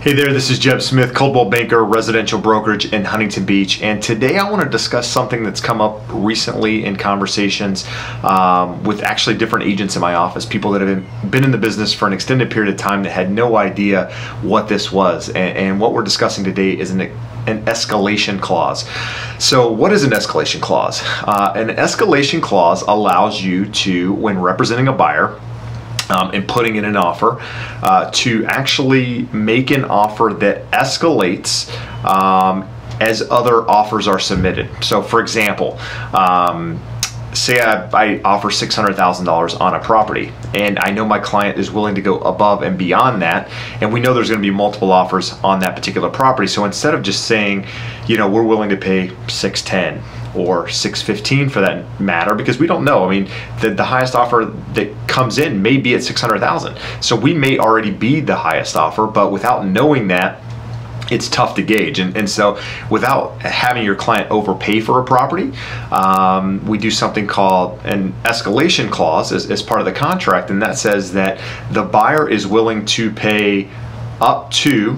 Hey there, this is Jeb Smith, Coldwell Banker, residential brokerage in Huntington Beach, and today I want to discuss something that's come up recently in conversations with actually different agents in my office, people that have been in the business for an extended period of time that had no idea what this was. And what we're discussing today is an escalation clause. So what is an escalation clause? An escalation clause allows you to, when representing a buyer, and putting in an offer, to actually make an offer that escalates as other offers are submitted. So for example, say I offer $600,000 on a property, and I know my client is willing to go above and beyond that, and we know there's going to be multiple offers on that particular property. So instead of just saying, you know, we're willing to pay $610 or $615 for that matter, because we don't know. I mean, the highest offer that comes in may be at $600,000. So we may already be the highest offer, but without knowing that, it's tough to gauge. And so without having your client overpay for a property, we do something called an escalation clause as part of the contract. And that says that the buyer is willing to pay up to,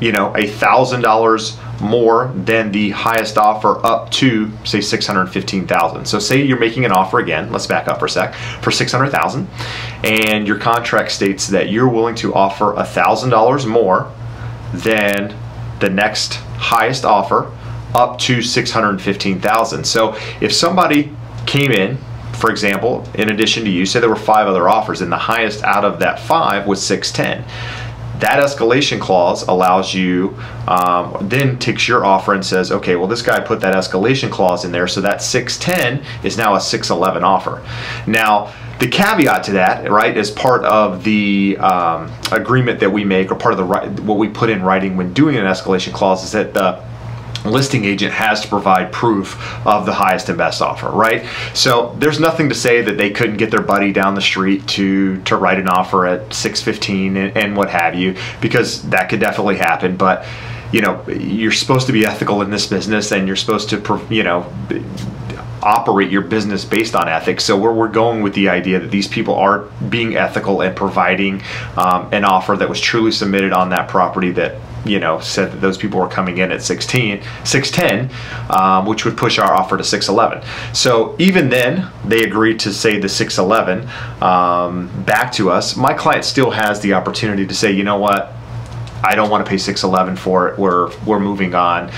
you know, $1,000 more than the highest offer, up to say $615,000. So say you're making an offer, again, let's back up for a sec, for $600,000, and your contract states that you're willing to offer $1,000 more than the next highest offer, up to $615,000. So if somebody came in, for example, in addition to you, say there were 5 other offers, and the highest out of that 5 was $610. That escalation clause allows you, then takes your offer and says, okay, well, this guy put that escalation clause in there, so that $610 is now a $611 offer. Now, the caveat to that, right, as part of the agreement that we make, or part of what we put in writing when doing an escalation clause, is that the listing agent has to provide proof of the highest and best offer, right? So there's nothing to say that they couldn't get their buddy down the street to write an offer at $615 and what have you, because that could definitely happen. But you know, you're supposed to be ethical in this business, and you're supposed to, you know, operate your business based on ethics. So we're going with the idea that these people are being ethical and providing an offer that was truly submitted on that property that, you know, said that those people were coming in at $610, which would push our offer to $611. So even then, they agreed to say the $611 back to us. My client still has the opportunity to say, you know what, I don't want to pay $611 for it, we're moving on,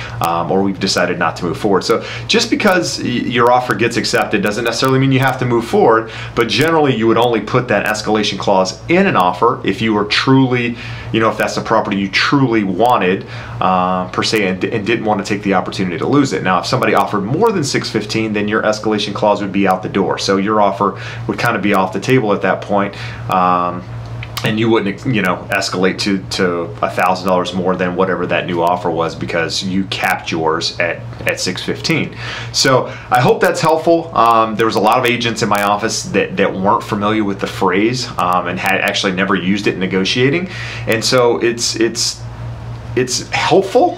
or we've decided not to move forward. So just because your offer gets accepted doesn't necessarily mean you have to move forward, but generally you would only put that escalation clause in an offer if you were truly, you know, if that's the property you truly wanted, per se, and didn't want to take the opportunity to lose it. Now, if somebody offered more than $615, then your escalation clause would be out the door. So your offer would kind of be off the table at that point. And you wouldn't, you know, escalate to $1,000 more than whatever that new offer was, because you capped yours at $615. So I hope that's helpful. There was a lot of agents in my office that weren't familiar with the phrase and had actually never used it in negotiating, and so it's helpful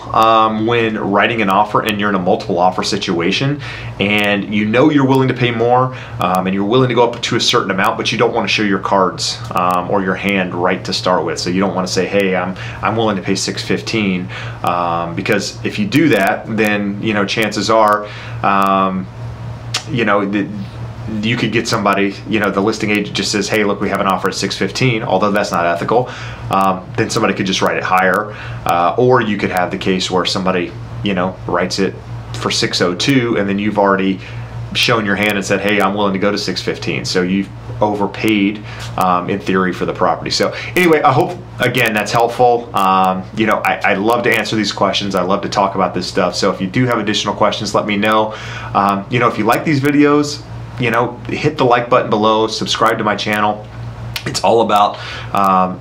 when writing an offer and you're in a multiple offer situation, and you know you're willing to pay more, and you're willing to go up to a certain amount, but you don't want to show your cards or your hand right to start with. So you don't want to say, hey, I'm willing to pay $615, because if you do that, then, you know, chances are, you know, you could get somebody, you know, the listing agent just says, hey, look, we have an offer at $615, although that's not ethical. Then somebody could just write it higher, or you could have the case where somebody, you know, writes it for $602, and then you've already shown your hand and said, hey, I'm willing to go to $615. So you've overpaid, in theory, for the property. So anyway, I hope, again, that's helpful. You know, I love to answer these questions. I love to talk about this stuff. So if you do have additional questions, let me know. You know, if you like these videos, you know, hit the like button below, subscribe to my channel. It's all about,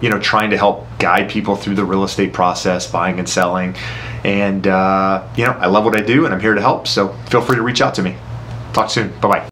you know, trying to help guide people through the real estate process, buying and selling. And, you know, I love what I do, and I'm here to help. So feel free to reach out to me. Talk soon. Bye-bye.